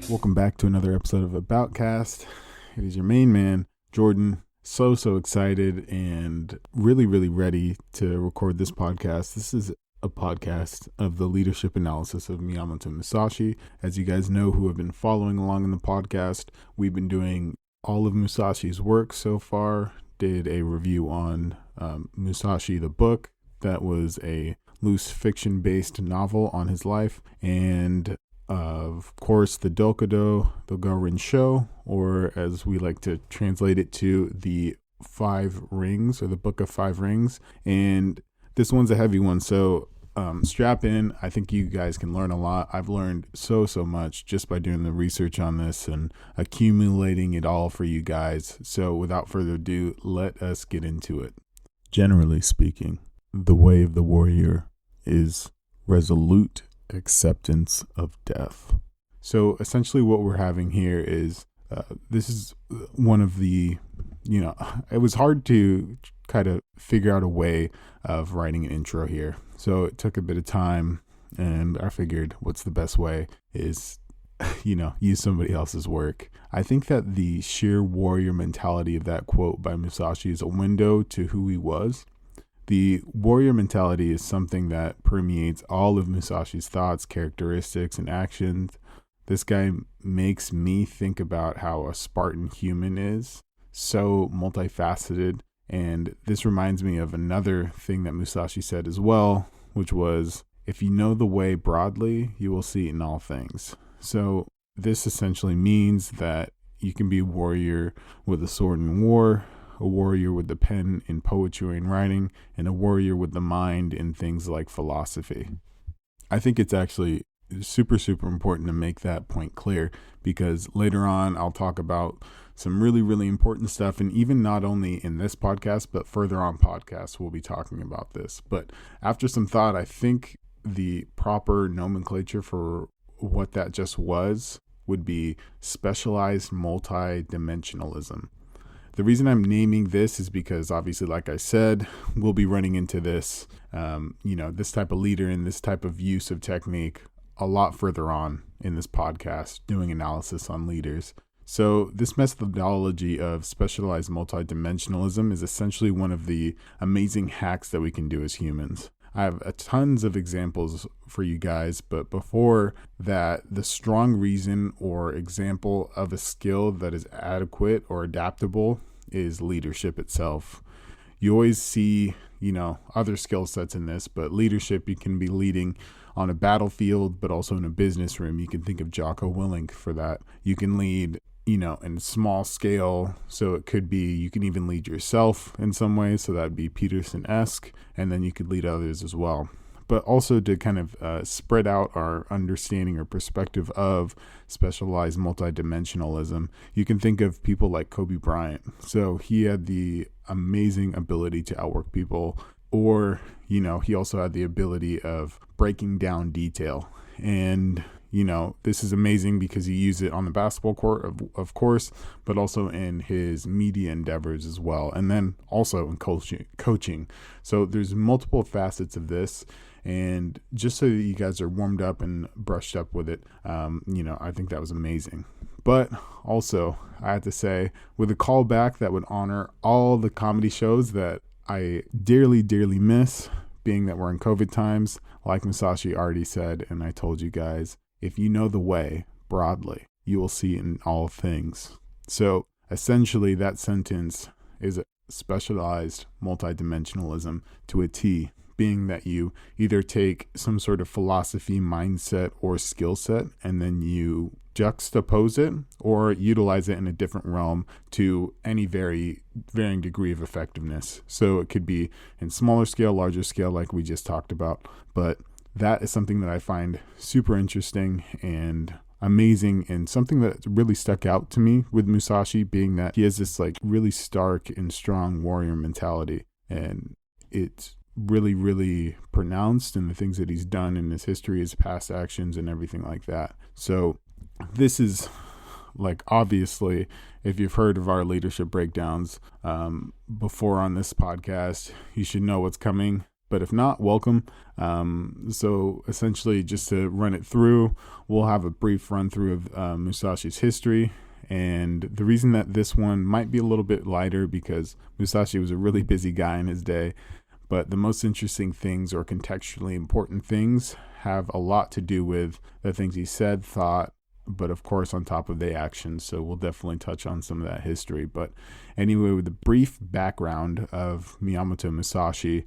Welcome back to another episode of Aboutcast. It is your main man, Jordan. So excited and really ready to record this podcast. This is a podcast of the leadership analysis of Miyamoto Musashi. As you guys know who have been following along in the podcast, we've been doing all of Musashi's work so far. Did a review on Musashi the book. That was a loose fiction-based novel on his life. And of course, the Dokudo, the Gorin Sho, or as we like to translate it to, the Five Rings, or the Book of Five Rings. And this one's a heavy one, so strap in. I think you guys can learn a lot. I've learned so much just by doing the research on this and accumulating it all for you guys. So without further ado, let us get into it. Generally speaking, the way of the warrior is resolute acceptance of death. So essentially what we're having here is this is one of the, it was hard to kind of figure out a way of writing an intro here. So it took a bit of time, and I figured what's the best way is, use somebody else's work. I think that the sheer warrior mentality of that quote by Musashi is a window to who he was. The warrior mentality is something that permeates all of Musashi's thoughts, characteristics, and actions. This guy makes me think about how a Spartan human is, so multifaceted. And this reminds me of another thing that Musashi said as well, which was, if you know the way broadly, you will see it in all things. So this essentially means that you can be a warrior with a sword in war, a warrior with the pen in poetry and writing, and a warrior with the mind in things like philosophy. I think it's actually super important to make that point clear, because later on I'll talk about some really important stuff, and even not only in this podcast, but further on podcasts we'll be talking about this. But after some thought, I think the proper nomenclature for what that just was would be specialized multidimensionalism. The reason I'm naming this is because obviously, like I said, we'll be running into this, this type of leader and this type of use of technique a lot further on in this podcast, doing analysis on leaders. So this methodology of specialized multidimensionalism is essentially one of the amazing hacks that we can do as humans. I have tons of examples for you guys, but before that, the strong reason or example of a skill that is adequate or adaptable is leadership itself. You always see, other skill sets in this, but leadership, you can be leading on a battlefield, but also in a business room. You can think of Jocko Willink for that. You can lead, in small scale. So it could be, you can even lead yourself in some ways. So that'd be Peterson-esque, and then you could lead others as well. But also to kind of spread out our understanding or perspective of specialized multidimensionalism, you can think of people like Kobe Bryant. So he had the amazing ability to outwork people, or, he also had the ability of breaking down detail. And this is amazing because he used it on the basketball court, of course, but also in his media endeavors as well. And then also in coaching. So there's multiple facets of this. And just so that you guys are warmed up and brushed up with it, I think that was amazing. But also, I have to say, with a callback that would honor all the comedy shows that I dearly miss, being that we're in COVID times, like Musashi already said, and I told you guys, if you know the way broadly, you will see it in all things. So essentially that sentence is a specialized multidimensionalism to a T, being that you either take some sort of philosophy, mindset, or skill set, and then you juxtapose it or utilize it in a different realm to any varying degree of effectiveness. So it could be in smaller scale, larger scale, like we just talked about, but that is something that I find super interesting and amazing, and something that really stuck out to me with Musashi, being that he has this like really stark and strong warrior mentality, and it's really pronounced in the things that he's done in his history, his past actions, and everything like that. So this is like, obviously, if you've heard of our leadership breakdowns before on this podcast, you should know what's coming. but if not, welcome. So essentially, just to run it through, we'll have a brief run through of Musashi's history. And the reason that this one might be a little bit lighter because Musashi was a really busy guy in his day, but the most interesting things or contextually important things have a lot to do with the things he said, thought, but of course on top of the actions. So we'll definitely touch on some of that history. But anyway, with the brief background of Miyamoto Musashi,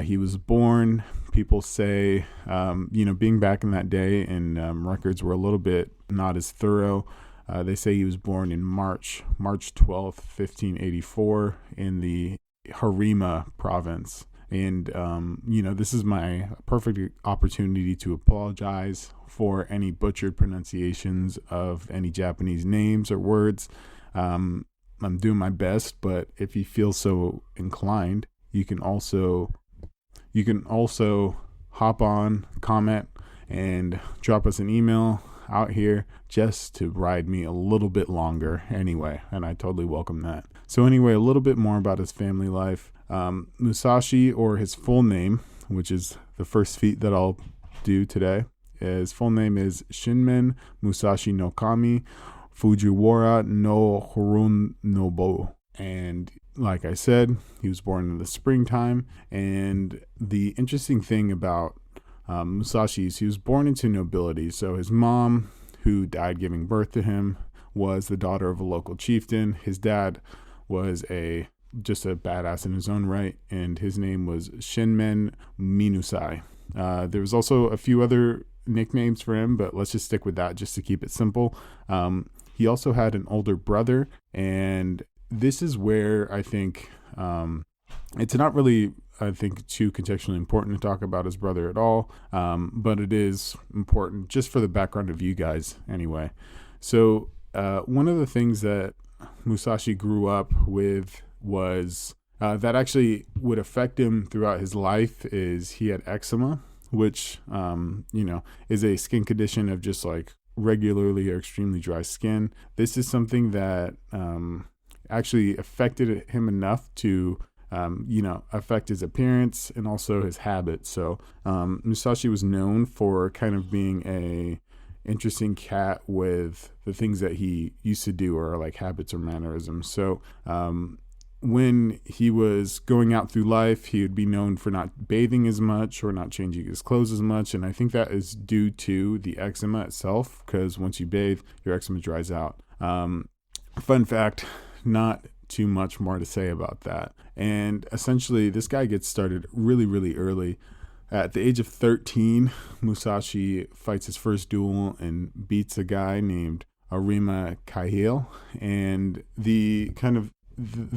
he was born, people say, being back in that day and records were a little bit not as thorough. They say he was born in March 12th, 1584 in the Harima province. And, this is my perfect opportunity to apologize for any butchered pronunciations of any Japanese names or words. I'm doing my best, but if you feel so inclined, you can also hop on, comment, and drop us an email out here just to ride me a little bit longer anyway, and I totally welcome that. So anyway, a little bit more about his family life. Musashi, or his full name, which is the first feat that I'll do today, his full name is Shinmen Musashi no Kami Fujiwara no Horunobu. And like I said, he was born in the springtime. And the interesting thing about Musashi is he was born into nobility. So his mom, who died giving birth to him, was the daughter of a local chieftain. His dad was just a badass in his own right, and his name was Shinmen Minusai. There was also a few other nicknames for him, but let's just stick with that just to keep it simple. He also had an older brother, and this is where I think it's not really, too contextually important to talk about his brother at all, but it is important just for the background of you guys anyway. So one of the things that Musashi grew up with was that actually would affect him throughout his life is he had eczema, which, is a skin condition of just like regularly or extremely dry skin. This is something that actually affected him enough to, affect his appearance and also his habits. So Musashi was known for kind of being a interesting cat with the things that he used to do or like habits or mannerisms. So when he was going out through life, he would be known for not bathing as much or not changing his clothes as much. And I think that is due to the eczema itself, because once you bathe, your eczema dries out. Fun fact, not too much more to say about that. And essentially, this guy gets started really, really early. At the age of 13, Musashi fights his first duel and beats a guy named Arima Kaihil. And the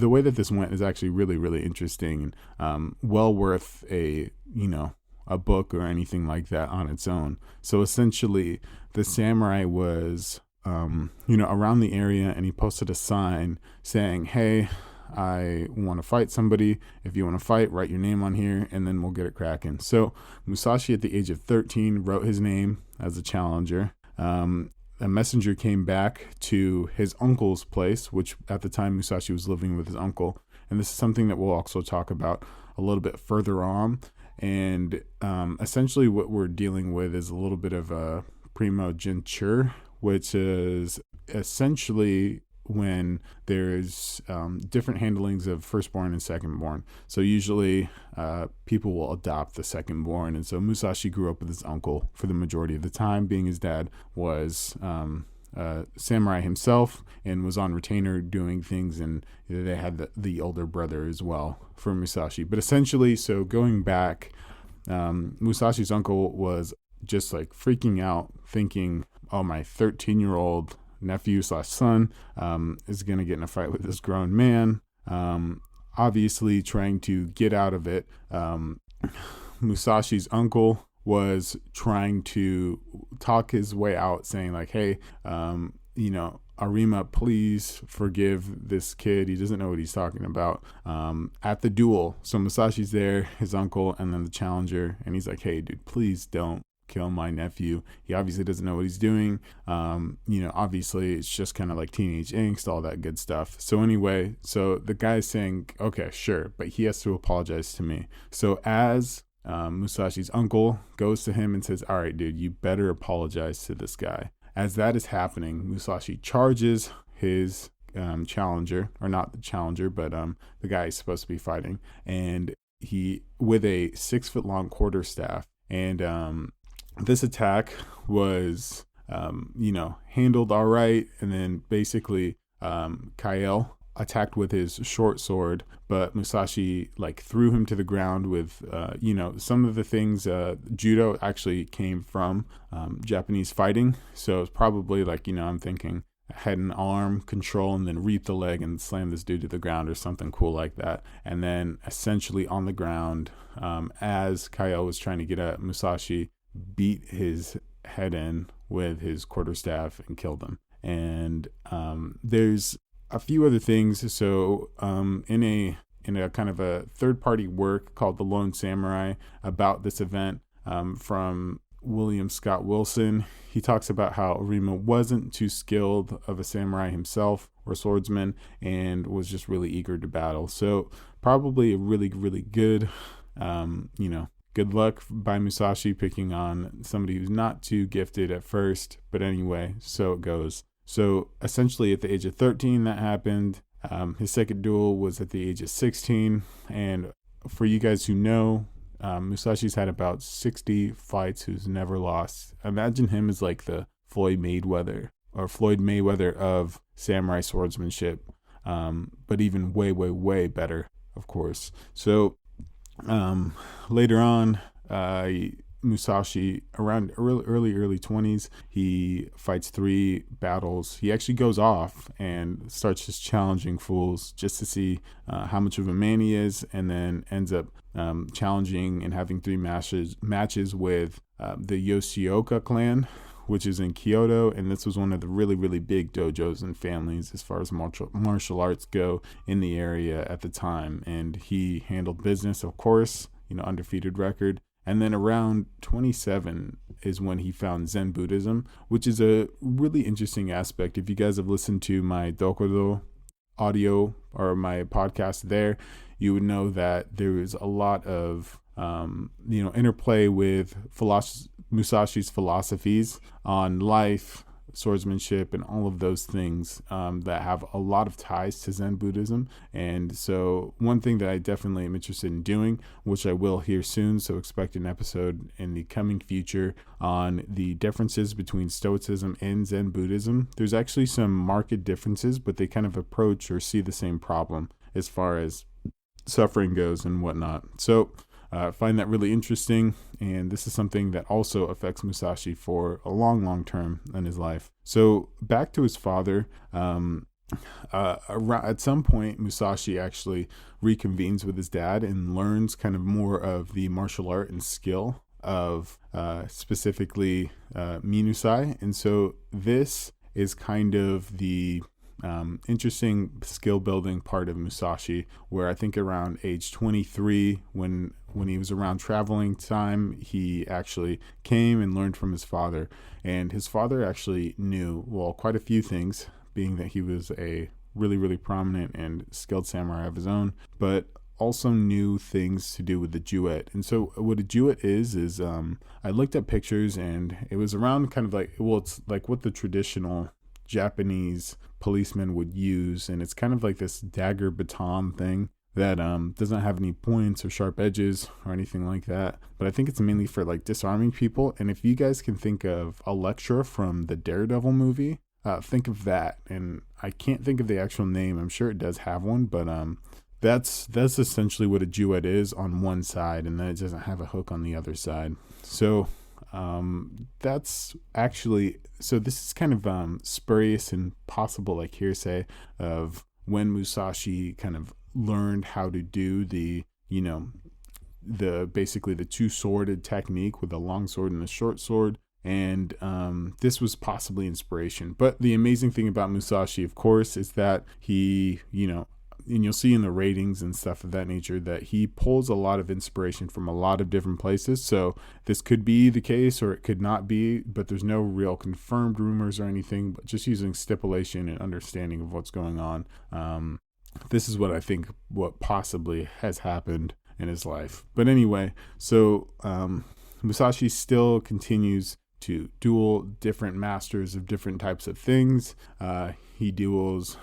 way that this went is actually really, really interesting and well worth a book or anything like that on its own. So essentially, the samurai was, around the area, and he posted a sign saying, "Hey, I want to fight somebody. If you want to fight, write your name on here, and then we'll get it cracking." So Musashi, at the age of 13, wrote his name as a challenger. A messenger came back to his uncle's place, which at the time Musashi was living with his uncle. And this is something that we'll also talk about a little bit further on. And essentially what we're dealing with is a little bit of a primogeniture, which is essentially when there's different handlings of firstborn and secondborn. So usually people will adopt the secondborn. And so Musashi grew up with his uncle for the majority of the time, being his dad was samurai himself and was on retainer doing things. And they had the older brother as well for Musashi. But essentially, so going back, Musashi's uncle was just like freaking out, thinking, oh, my 13-year-old nephew/son is going to get in a fight with this grown man. Obviously trying to get out of it. Musashi's uncle was trying to talk his way out, saying like, hey, Arima, please forgive this kid. He doesn't know what he's talking about. At the duel, so Musashi's there, his uncle, and then the challenger, and he's like, hey, dude, please don't kill my nephew. He obviously doesn't know what he's doing. Obviously it's just kind of like teenage angst, all that good stuff. So anyway, so the guy's saying, okay, sure, but he has to apologize to me. So as Musashi's uncle goes to him and says, all right, dude, you better apologize to this guy. As that is happening, Musashi charges his challenger, or not the challenger, but the guy he's supposed to be fighting, and he with a 6-foot long quarterstaff. And this attack was handled all right, and then basically Kael attacked with his short sword, but Musashi threw him to the ground with some of the things. Judo actually came from Japanese fighting, so it's probably I'm thinking head and arm control, and then reap the leg and slam this dude to the ground or something cool like that. And then essentially on the ground, as Kael was trying to get at Musashi, beat his head in with his quarterstaff and killed him. And there's a few other things. So in a kind of a third-party work called The Lone Samurai about this event from William Scott Wilson, he talks about how Arima wasn't too skilled of a samurai himself or swordsman and was just really eager to battle. So probably a really, really good, good luck by Musashi picking on somebody who's not too gifted at first. But anyway, so it goes. So essentially at the age of 13, that happened. His second duel was at the age of 16. And for you guys who know, Musashi's had about 60 fights who's never lost. Imagine him as like the Floyd Mayweather of samurai swordsmanship, but even way, way, way better, of course. So later on, Musashi, around early 20s, he fights 3 battles. He actually goes off and starts just challenging fools just to see how much of a man he is, and then ends up challenging and having 3 matches with the Yoshioka clan, which is in Kyoto. And this was one of the really, really big dojos and families as far as martial arts go in the area at the time. And he handled business, of course, undefeated record. And then around 27 is when he found Zen Buddhism, which is a really interesting aspect. If you guys have listened to my Dokudo audio or my podcast there, you would know that there is a lot of, interplay with Musashi's philosophies on life, swordsmanship, and all of those things that have a lot of ties to Zen Buddhism. And so one thing that I definitely am interested in doing, which I will here soon, so expect an episode in the coming future on the differences between Stoicism and Zen Buddhism. There's actually some marked differences, but they kind of approach or see the same problem as far as suffering goes and whatnot. So find that really interesting, and this is something that also affects Musashi for a long, long term in his life. So back to his father, at some point Musashi actually reconvenes with his dad and learns kind of more of the martial art and skill of specifically Minusai. And so this is kind of the interesting skill building part of Musashi, where I think around age 23, when he was around traveling time, he actually came and learned from his father. And his father actually knew, well, quite a few things, being that he was a really, really prominent and skilled samurai of his own, but also knew things to do with the Juet. And so what a Juet is I looked at pictures, and it was around kind of like, well, it's like what the traditional Japanese policeman would use, and it's kind of like this dagger baton thing that doesn't have any points or sharp edges or anything like that, but I think it's mainly for like disarming people. And if you guys can think of Elektra from the Daredevil movie, think of that. And I can't think of the actual name. I'm sure it does have one, but that's essentially what a Juet is on one side, and then it doesn't have a hook on the other side. So that's actually, so this is kind of spurious and possible like hearsay of when Musashi kind of learned how to do the basically the 2-sworded technique with a long sword and a short sword. And this was possibly inspiration. But the amazing thing about Musashi, of course, is that he, and you'll see in the ratings and stuff of that nature that he pulls a lot of inspiration from a lot of different places. So this could be the case or it could not be, but there's no real confirmed rumors or anything, but just using stipulation and understanding of what's going on. This is what I think what possibly has happened in his life. But anyway, so Musashi still continues to duel different masters of different types of things. He duels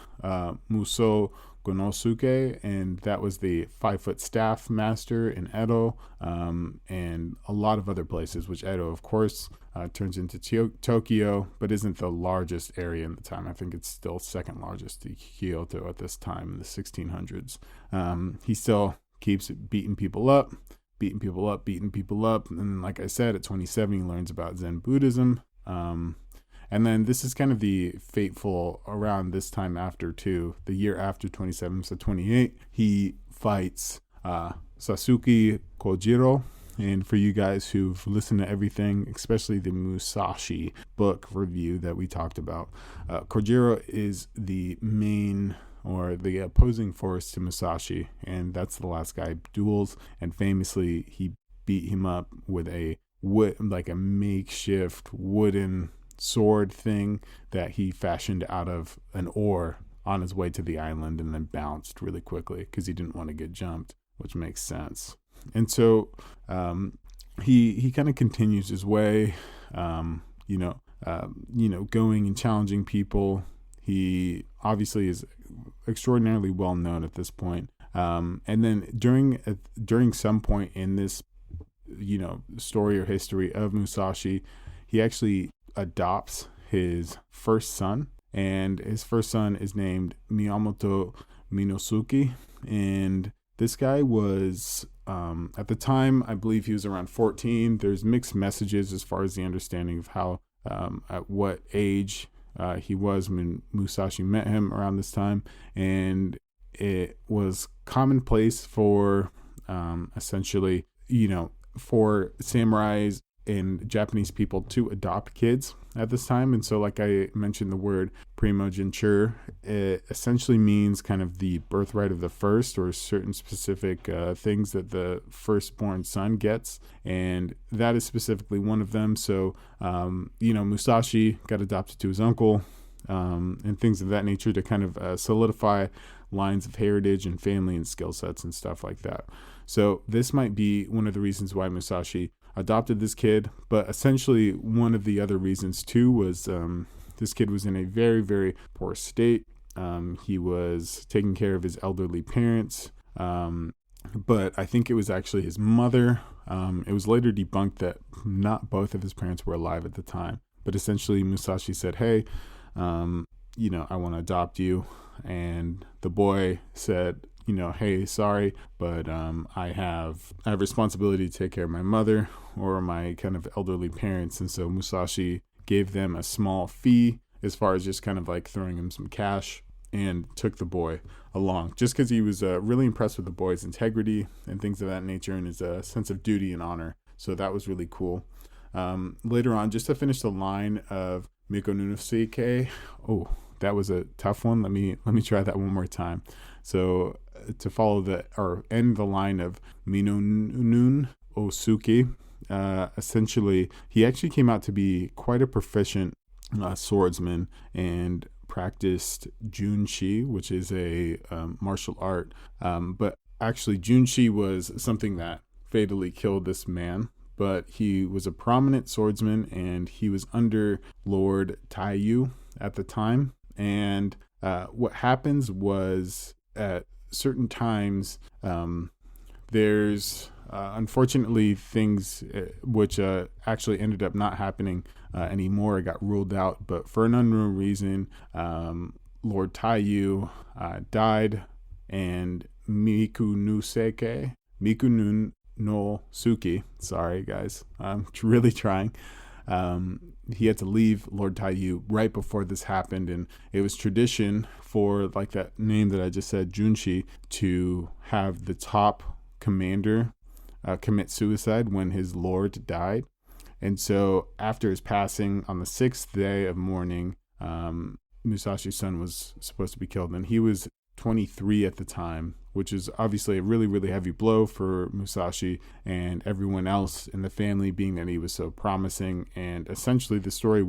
Muso Gonosuke, and that was the 5-foot staff master in Edo, and a lot of other places, which Edo, of course, turns into Tokyo, but isn't the largest area in the time. I think it's still second largest to Kyoto at this time in the 1600s. He still keeps beating people up. And like I said, at 27, he learns about Zen Buddhism. And then this is kind of the fateful around this time after too, the year after 27, so 28, he fights Sasuke Kojiro. And for you guys who've listened to everything, especially the Musashi book review that we talked about, Kojiro is the main or the opposing force to Musashi, and that's the last guy duels. And famously, he beat him up with a makeshift wooden sword thing that he fashioned out of an oar on his way to the island, and then bounced really quickly because he didn't want to get jumped, which makes sense. And so he kind of continues his way, going and challenging people. He obviously is extraordinarily well known at this point. And then during some point in this, story or history of Musashi, he actually adopts his first son, and his first son is named Miyamoto Musashi. And this guy was, at the time, I believe he was around 14. There's mixed messages as far as the understanding of how, at what age he was when Musashi met him around this time. And it was commonplace for essentially, for samurais and Japanese people to adopt kids at this time. And so, like I mentioned, the word primogeniture, it essentially means kind of the birthright of the first, or certain specific things that the firstborn son gets. And that is specifically one of them. So, Musashi got adopted to his uncle, and things of that nature to kind of solidify lines of heritage and family and skill sets and stuff like that. So this might be one of the reasons why Musashi adopted this kid, but essentially one of the other reasons too was this kid was in a very, very poor state. He was taking care of his elderly parents, but I think it was actually his mother. It was later debunked that not both of his parents were alive at the time, but essentially Musashi said, hey, I want to adopt you. And the boy said, hey, sorry, but I have responsibility to take care of my mother or my kind of elderly parents. And so Musashi gave them a small fee as far as just kind of like throwing him some cash, and took the boy along just because he was really impressed with the boy's integrity and things of that nature, and his sense of duty and honor. So that was really cool. Later on, just to finish the line of Miko Nunosuke, that was a tough one. Let me try that one more time. So to follow end the line of Minonun Osuke, essentially he actually came out to be quite a proficient swordsman and practiced Junshi, which is a martial art. But actually Junshi was something that fatally killed this man. But he was a prominent swordsman, and he was under Lord Taiyu at the time. And what happens was at certain times, there's unfortunately things which actually ended up not happening anymore. It got ruled out, but for an unknown reason, Lord Taiyu died, and Miku no Suki, sorry guys, I'm really trying. He had to leave Lord Taiyu right before this happened, and it was tradition for, like that name that I just said, Junshi, to have the top commander commit suicide when his lord died. And so after his passing on the 6th day of mourning, Musashi's son was supposed to be killed, and he was 23 at the time, which is obviously a really, really heavy blow for Musashi and everyone else in the family, being that he was so promising. And essentially the story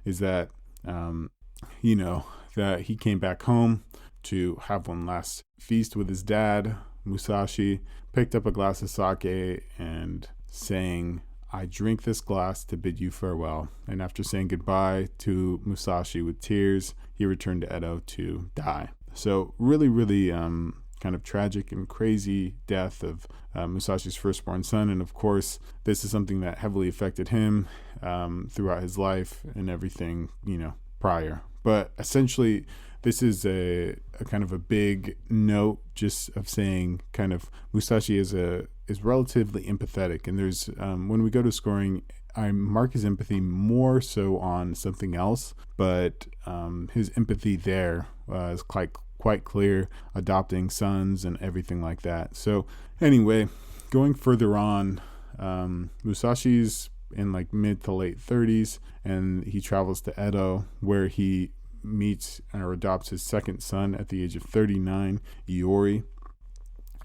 is that, that he came back home to have one last feast with his dad, Musashi, picked up a glass of sake and saying, "I drink this glass to bid you farewell." And after saying goodbye to Musashi with tears, he returned to Edo to die. So really, really kind of tragic and crazy death of Musashi's firstborn son. And of course, this is something that heavily affected him throughout his life and everything, prior. But essentially, this is a kind of a big note just of saying kind of Musashi is relatively empathetic. And there's when we go to scoring, I mark his empathy more so on something else, but his empathy there is quite clear, adopting sons and everything like that. So anyway, going further on, Musashi's in like mid to late 30s, and he travels to Edo, where he meets or adopts his second son at the age of 39, Iori.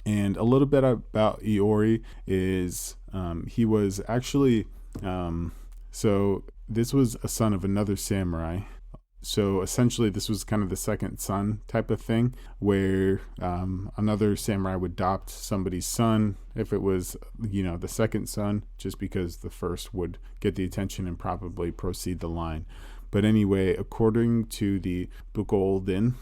And a little bit about Iori is he was actually so this was a son of another samurai. So essentially this was kind of the second son type of thing, where another samurai would adopt somebody's son if it was the second son, just because the first would get the attention and probably proceed the line. But anyway, according to the Bukolden,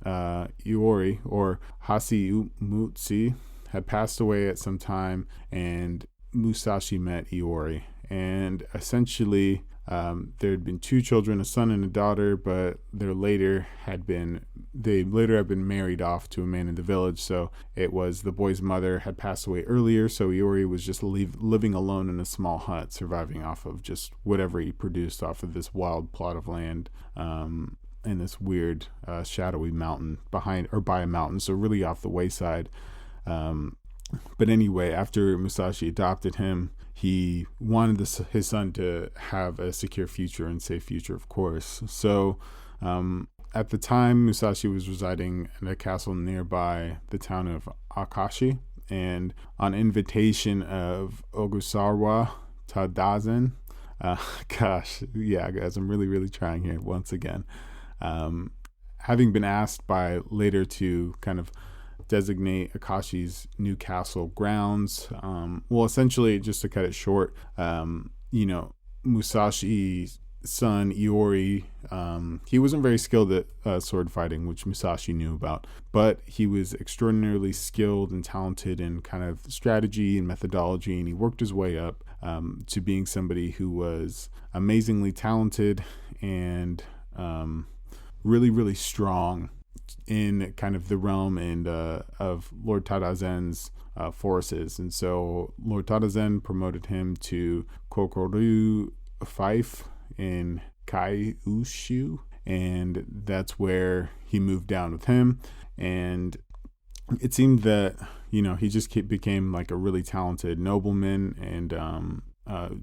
Iori, or Hashimutsu, had passed away at some time, and Musashi met Iori. And essentially, there had been two children, a son and a daughter, but they later had been married off to a man in the village. So it was the boy's mother had passed away earlier, so Iori was just living alone in a small hut, surviving off of just whatever he produced off of this wild plot of land in this weird shadowy mountain by a mountain, so really off the wayside. But anyway, after Musashi adopted him, he wanted his son to have a secure future and safe future, of course. So at the time, Musashi was residing in a castle nearby the town of Akashi. And on invitation of Ogusawa Tadazen, guys, I'm really, really trying here once again. Having been asked by later to kind of designate Akashi's new castle grounds. Essentially, just to cut it short, Musashi's son Iori, he wasn't very skilled at sword fighting, which Musashi knew about, but he was extraordinarily skilled and talented in kind of strategy and methodology, and he worked his way up to being somebody who was amazingly talented and really, really strong in kind of the realm and of Lord Tadazen's forces. And so Lord Tadazen promoted him to Kokoryu Fife in Kaiushu, and that's where he moved down with him. And it seemed that he just became like a really talented nobleman, and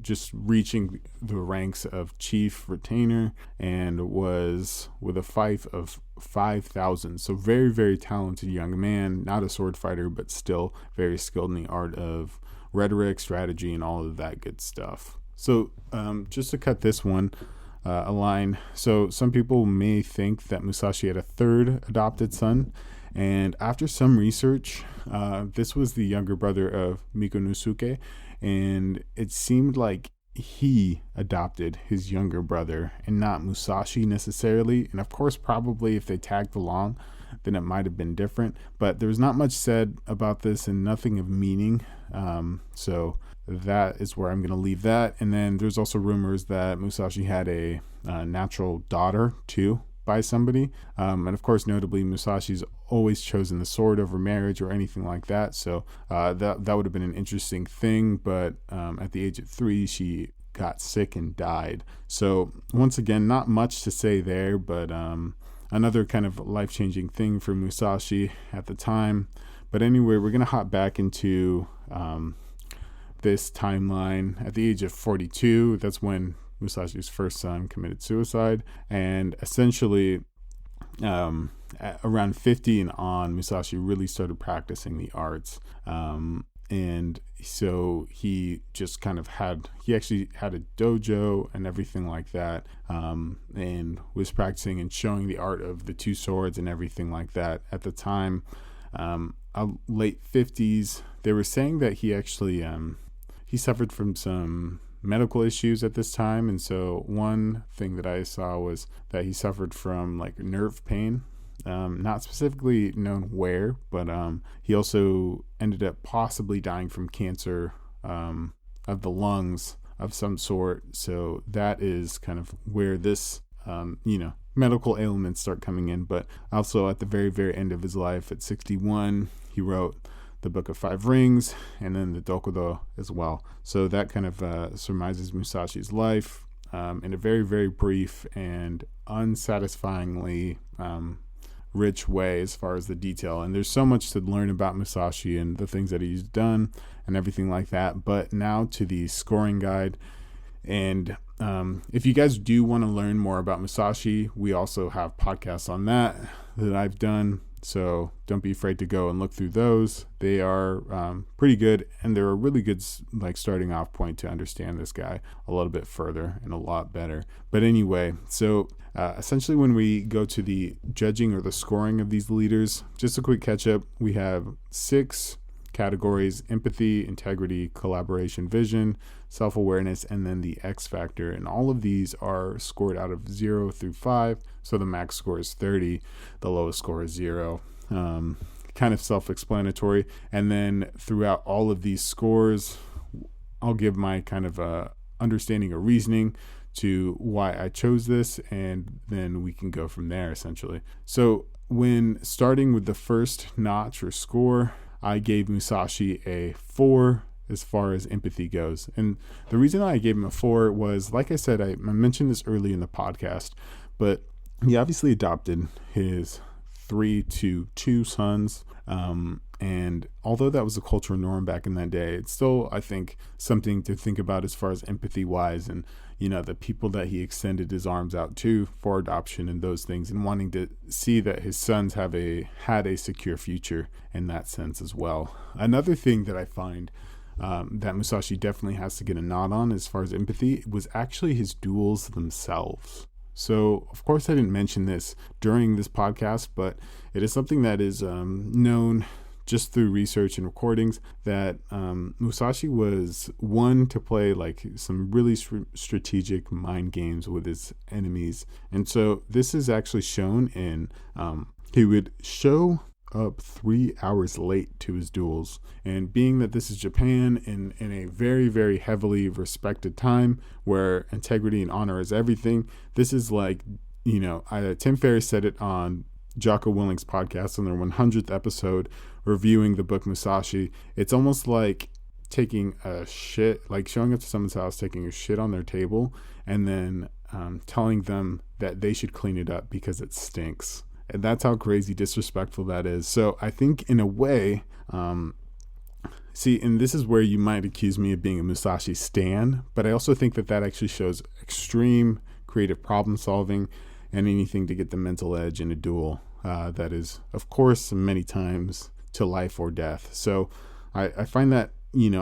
just reaching the ranks of chief retainer, and was with a fief of 5,000. So very, very talented young man, not a sword fighter, but still very skilled in the art of rhetoric, strategy, and all of that good stuff. So just to cut this one a line, so some people may think that Musashi had a third adopted son, and after some research, this was the younger brother of Mikonosuke, and it seemed like he adopted his younger brother and not Musashi necessarily. And of course, probably if they tagged along, then it might have been different. But there was not much said about this and nothing of meaning. So that is where I'm going to leave that. And then there's also rumors that Musashi had a natural daughter too by somebody. And of course, notably, Musashi's always chosen the sword over marriage or anything like that. So that would have been an interesting thing. But at the age of 3, she got sick and died. So once again, not much to say there, but another kind of life-changing thing for Musashi at the time. But anyway, we're going to hop back into this timeline. At the age of 42, that's when Musashi's first son committed suicide, and essentially around 50 and on, Musashi really started practicing the arts. And so he just kind of he actually had a dojo and everything like that, and was practicing and showing the art of the two swords and everything like that at the time. Late 50s, they were saying that he actually, he suffered from some medical issues at this time. And so one thing that I saw was that he suffered from like nerve pain. Not specifically known where, but he also ended up possibly dying from cancer of the lungs of some sort. So that is kind of where this, medical ailments start coming in. But also at the very, very end of his life at 61, he wrote the Book of Five Rings and then the Dokudo as well. So that kind of surmises Musashi's life in a very, very brief and unsatisfyingly rich way as far as the detail. And there's so much to learn about Musashi and the things that he's done and everything like that. But now to the scoring guide. And if you guys do want to learn more about Musashi, we also have podcasts on that I've done. So don't be afraid to go and look through those. They are pretty good, and they're a really good starting off point to understand this guy a little bit further and a lot better. But anyway, so essentially when we go to the judging or the scoring of these leaders, just a quick catch up, we have 6 categories: empathy, integrity, collaboration, vision, self-awareness, and then the X factor. And all of these are scored out of 0 through 5. So the max score is 30, the lowest score is 0. Kind of self-explanatory. And then throughout all of these scores, I'll give my kind of understanding or reasoning to why I chose this, and then we can go from there essentially. So when starting with the first notch or score, I gave Musashi a 4 as far as empathy goes. And the reason I gave him a 4 was, like I said, I mentioned this early in the podcast, but he obviously adopted his 3 to 2 sons. And although that was a cultural norm back in that day, it's still, I think, something to think about as far as empathy wise, and, the people that he extended his arms out to for adoption and those things, and wanting to see that his sons had a secure future in that sense as well. Another thing that I find that Musashi definitely has to get a nod on as far as empathy was actually his duels themselves. So, of course, I didn't mention this during this podcast, but it is something that is known just through research and recordings that Musashi was one to play some really strategic mind games with his enemies. And so this is actually shown in, he would show up 3 hours late to his duels. And being that this is Japan in a very, very heavily respected time where integrity and honor is everything, this is Tim Ferriss said it on Jocko Willing's podcast on their 100th episode reviewing the book Musashi. It's almost like taking a shit, like showing up to someone's house, taking a shit on their table, and then telling them that they should clean it up because it stinks. And that's how crazy disrespectful that is. So I think in a way, and this is where you might accuse me of being a Musashi stan, but I also think that actually shows extreme creative problem solving and anything to get the mental edge in a duel. That is, of course, many times to life or death. So I find that,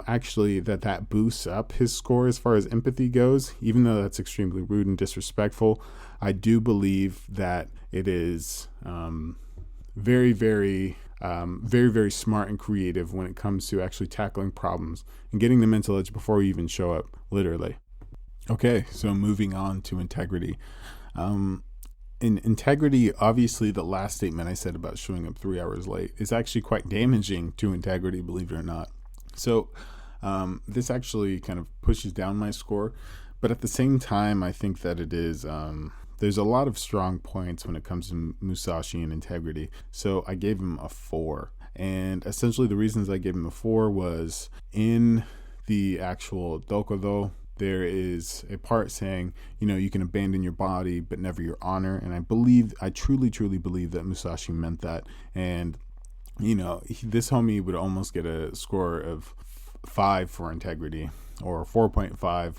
actually that boosts up his score as far as empathy goes, even though that's extremely rude and disrespectful. I do believe that it is very, very, very, very smart and creative when it comes to actually tackling problems and getting the mental edge before you even show up, literally. Okay, so moving on to integrity. In integrity, obviously, the last statement I said about showing up 3 hours late is actually quite damaging to integrity, believe it or not. So this actually kind of pushes down my score. But at the same time, I think that it is, there's a lot of strong points when it comes to Musashi and integrity. So I gave him a 4. And essentially the reasons I gave him a 4 was in the actual Dokudo, there is a part saying, you can abandon your body, but never your honor. And I truly, truly believe that Musashi meant that. And, this homie would almost get a score of 5 for integrity, or 4.5.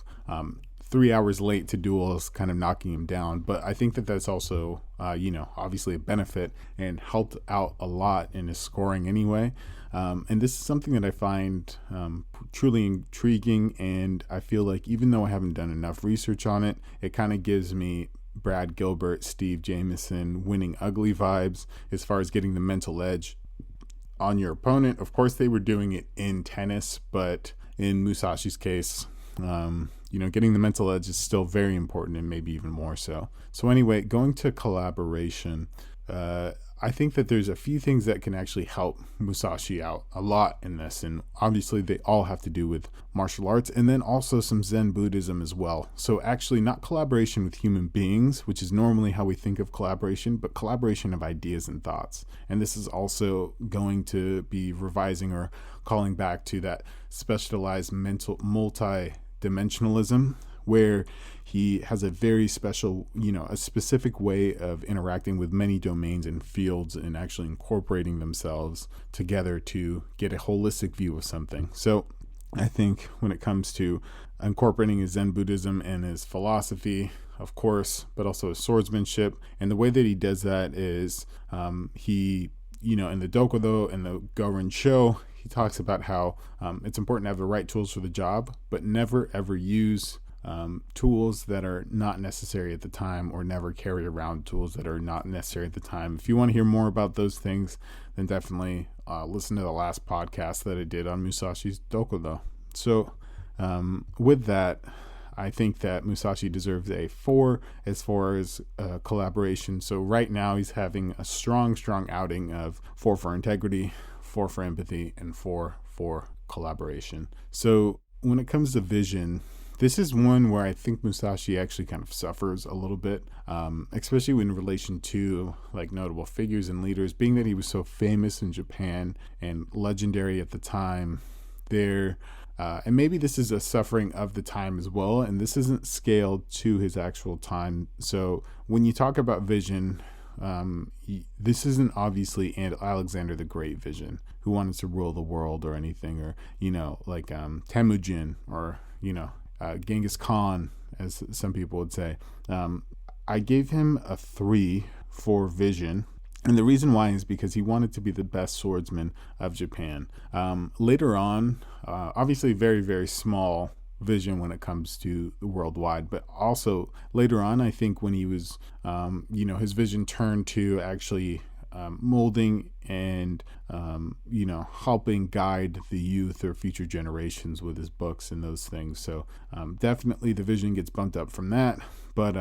3 hours late to Duels, kind of knocking him down. But I think that that's also, obviously a benefit and helped out a lot in his scoring anyway. And this is something that I find truly intriguing. And I feel like even though I haven't done enough research on it, it kind of gives me Brad Gilbert, Steve Jamison winning ugly vibes as far as getting the mental edge on your opponent. Of course, they were doing it in tennis, but in Musashi's case, getting the mental edge is still very important, and maybe even more so. So anyway, going to collaboration, I think that there's a few things that can actually help Musashi out a lot in this. And obviously they all have to do with martial arts, and then also some Zen Buddhism as well. So actually not collaboration with human beings, which is normally how we think of collaboration, but collaboration of ideas and thoughts. And this is also going to be revising or calling back to that specialized mental multidimensionalism, where he has a very special, a specific way of interacting with many domains and fields and actually incorporating themselves together to get a holistic view of something. So I think when it comes to incorporating his Zen Buddhism and his philosophy, of course, but also his swordsmanship, and the way that he does that is he, in the Dokudo and the Gorin Sho, he talks about how it's important to have the right tools for the job, but never ever use tools that are not necessary at the time, or never carry around tools that are not necessary at the time. If you want to hear more about those things, then definitely listen to the last podcast that I did on Musashi's Dokudo. So with that, I think that Musashi deserves a 4 as far as collaboration. So right now he's having a strong outing of 4 for integrity, 4 for empathy, and 4 for collaboration. So when it comes to vision, this is one where I think Musashi actually kind of suffers a little bit, especially in relation to like notable figures and leaders, being that he was so famous in Japan and legendary at the time there. And maybe this is a suffering of the time as well, and this isn't scaled to his actual time. So when you talk about vision, this isn't obviously Alexander the Great vision, who wanted to rule the world or anything, or, like Temujin, or, Genghis Khan, as some people would say. I gave him a 3 for vision. And the reason why is because he wanted to be the best swordsman of Japan. Later on, obviously very, very small vision when it comes to the worldwide, but also later on, I think when he was, his vision turned to actually molding and, helping guide the youth or future generations with his books and those things. So definitely the vision gets bumped up from that, but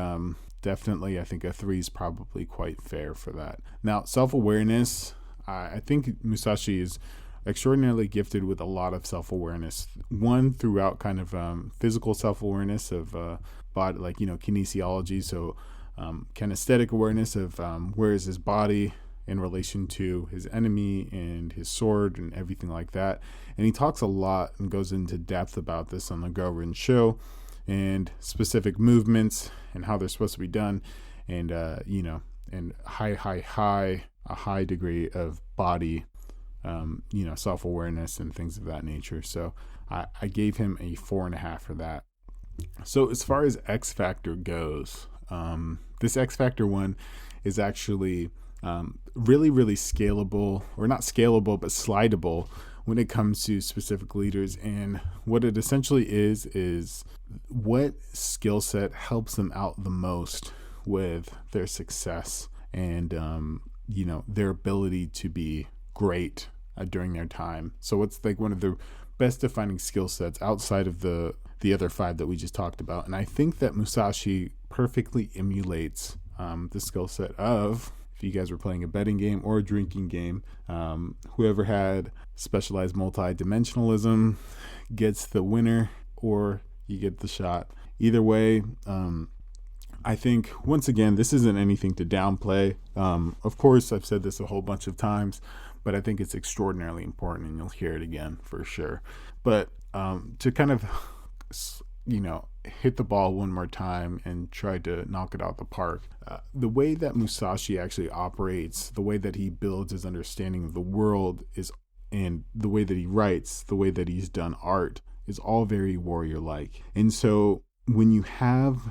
definitely I think a 3 is probably quite fair for that. Now, self-awareness, I think Musashi is extraordinarily gifted with a lot of self-awareness. One, throughout kind of physical self-awareness of body, like, kinesiology, so kinesthetic awareness of where is his body in relation to his enemy and his sword and everything like that. And he talks a lot and goes into depth about this on the Gorin Sho, and specific movements and how they're supposed to be done, and and a high degree of body self-awareness and things of that nature. So I gave him a 4.5 for that. So as far as X Factor goes, this X Factor one is actually really, really scalable, or not scalable, but slidable when it comes to specific leaders. And what it essentially is what skill set helps them out the most with their success and, their ability to be great during their time. So it's like one of the best defining skill sets outside of the other 5 that we just talked about. And I think that Musashi perfectly emulates the skill set of, if you guys were playing a betting game or a drinking game, whoever had specialized multidimensionalism gets the winner, or you get the shot. Either way, I think, once again, this isn't anything to downplay. Of course, I've said this a whole bunch of times, but I think it's extraordinarily important, and you'll hear it again for sure. But to kind of, hit the ball one more time and try to knock it out the park, the way that Musashi actually operates, the way that he builds his understanding of the world and the way that he writes, the way that he's done art, is all very warrior-like. And so when you have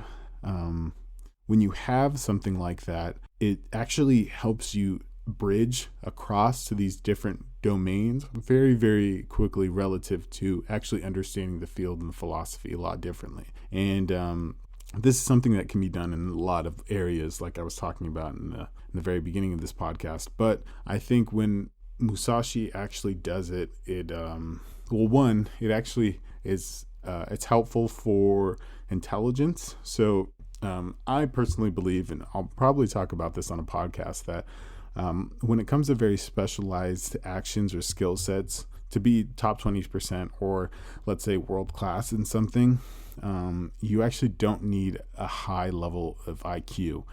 something like that, it actually helps you bridge across to these different domains very, very quickly relative to actually understanding the field and the philosophy a lot differently. And this is something that can be done in a lot of areas, like I was talking about in the very beginning of this podcast. But I think when Musashi actually does it, it actually is it's helpful for intelligence. So I personally believe, and I'll probably talk about this on a podcast, that when it comes to very specialized actions or skill sets, to be top 20% or let's say world class in something, you actually don't need a high level of IQ.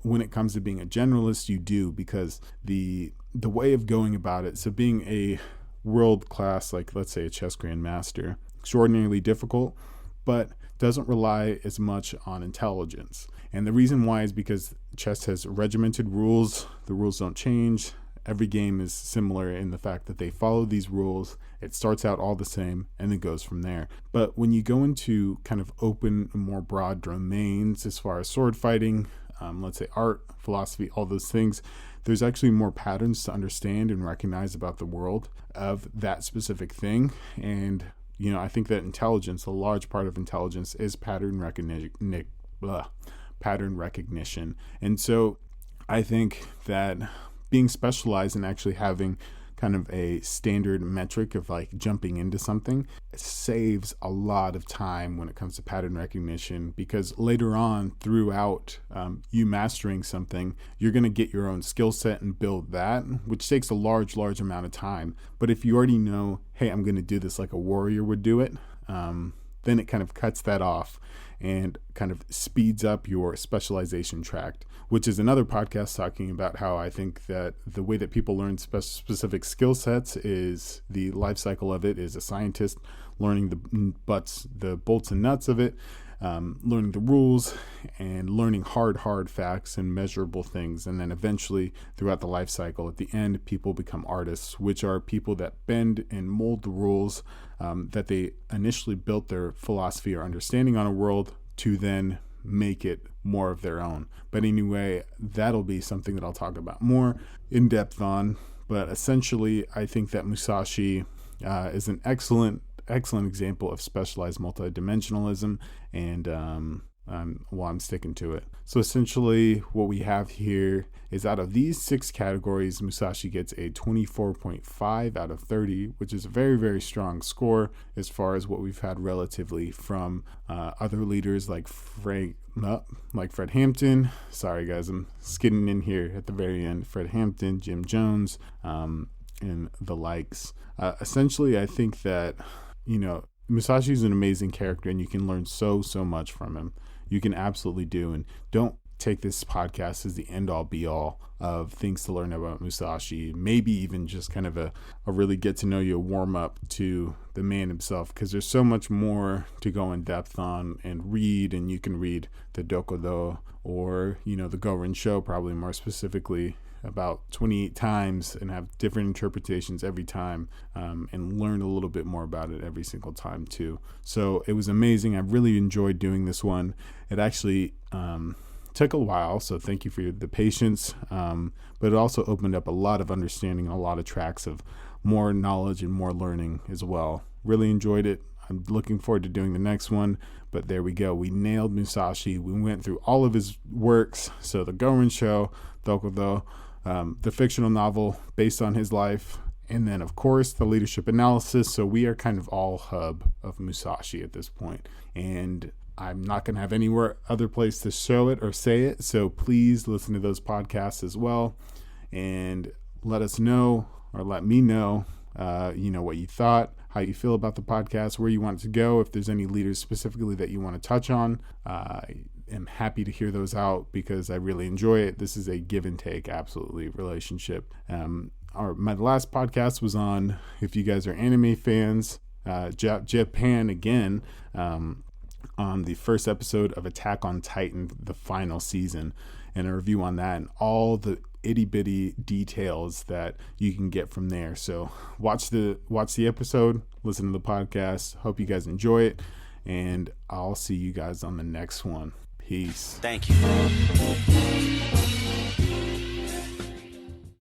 When it comes to being a generalist, you do, because the way of going about it, so being a world class, like let's say a chess grandmaster, extraordinarily difficult, but doesn't rely as much on intelligence. And the reason why is because chess has regimented rules. The rules don't change. Every game is similar in the fact that they follow these rules. It starts out all the same and it goes from there. But when you go into kind of open, more broad domains as far as sword fighting, let's say art, philosophy, all those things, there's actually more patterns to understand and recognize about the world of that specific thing. And I think that intelligence, a large part of intelligence, is pattern recognition. And so I think that being specialized and actually having kind of a standard metric of like jumping into something saves a lot of time when it comes to pattern recognition, because later on throughout you mastering something, you're going to get your own skill set and build that, which takes a large amount of time. But if you already know, hey, I'm going to do this like a warrior would do it, then it kind of cuts that off and kind of speeds up your specialization track, which is another podcast talking about how I think that the way that people learn specific skill sets is the life cycle of it is a scientist learning the bolts and nuts of it, learning the rules and learning hard facts and measurable things. And then eventually throughout the life cycle, at the end, people become artists, which are people that bend and mold the rules that they initially built their philosophy or understanding on a world to then make it more of their own. But anyway, that'll be something that I'll talk about more in depth on. But essentially, I think that Musashi is an excellent example of specialized multidimensionalism, and I'm sticking to it. So essentially what we have here is, out of these 6 categories, Musashi gets a 24.5 out of 30, which is a very, very strong score as far as what we've had relatively from other leaders like Fred Hampton. Sorry guys, I'm skidding in here at the very end. Fred Hampton, Jim Jones, and the likes. Essentially, I think that Musashi is an amazing character, and you can learn so much from him. You can absolutely do. And don't take this podcast as the end all be all of things to learn about Musashi. Maybe even just kind of a really get to know you, warm up to the man himself, because there's so much more to go in depth on and read. And you can read the Dokudo or the Gorin Show, probably more specifically, about 28 times and have different interpretations every time, and learn a little bit more about it every single time too. So it was amazing. I really enjoyed doing this one. It actually took a while, so thank you for the patience, but it also opened up a lot of understanding, a lot of tracks of more knowledge and more learning as well. Really enjoyed it. I'm looking forward to doing the next one. But there we go. We nailed Musashi. We went through all of his works. So the Gorin Show, Dokudo, the fictional novel based on his life, and then of course the leadership analysis. So we are kind of all hub of Musashi at this point, and I'm not going to have anywhere other place to show it or say it. So please listen to those podcasts as well, and let us know, or let me know, what you thought, how you feel about the podcast, where you want it to go. If there's any leaders specifically that you want to touch on, am happy to hear those out, because I really enjoy it. This is a give and take, absolutely, relationship. My last podcast was on, if you guys are anime fans, Japan again, on the first episode of Attack on Titan, the final season, and a review on that and all the itty bitty details that you can get from there. So watch the episode, listen to the podcast. Hope you guys enjoy it. And I'll see you guys on the next one. Peace. Thank you.